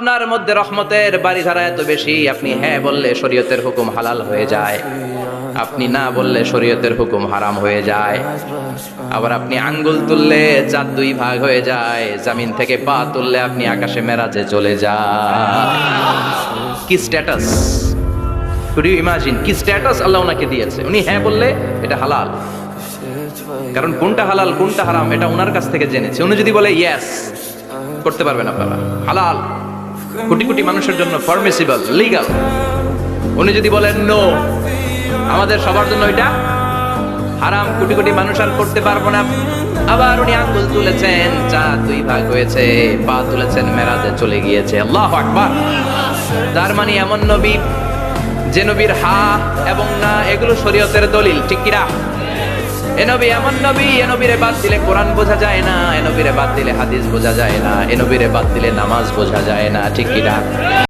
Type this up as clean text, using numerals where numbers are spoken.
আপনার মধ্যে রহমতের বাড়িধারা এত বেশি, আপনি হ্যাঁ বললে শরীয়তের হুকুম হালাল হয়ে যায়, আপনি না বললে শরীয়তের হুকুম হারাম হয়ে যায়। আবার আপনি আঙ্গুল তুললে চাঁদ দুই ভাগ হয়ে যায়, জমিন থেকে পা তুললে আপনি আকাশে মেরাজে চলে যান। কি স্ট্যাটাস! কুড ইউ ইমাজিন কি স্ট্যাটাস আল্লাহ ওনাকে দিয়েছে। উনি হ্যাঁ বললে এটা হালাল, কারণ কোনটা হালাল কোনটা হারাম এটা ওনার কাছ থেকে জেনেছে। উনি যদি বলে ইয়েস, করতে পারবেন আপনারা, হালাল, কোটি কোটি মানুষের জন্য পারমিসিবল, লিগ্যাল। উনি যদি বলেন নো, আমাদের সবার জন্য এটা হারাম, কোটি কোটি মানুষ আর করতে পারবো না। আবার উনি আঙ্গুল তুলেছেন, চাঁদ দুই ভাগ হয়েছে, পা তুলেছেন, মেরাজে চলে গিয়েছে। আল্লাহু আকবার। তার মানে এমন নবী যে নবীর হা এবং না এগুলো শরীয়তের দলিল, ঠিক কিনা? এ নবী এমন নবী, এ নবীরে বাদ দিলে কোরআন বোঝা যায় না, এ নবীরে বাদ দিলে হাদিস বোঝা যায় না, এ নবীরে বাদ দিলে নামাজ বোঝা যায় না, ঠিক কিনা?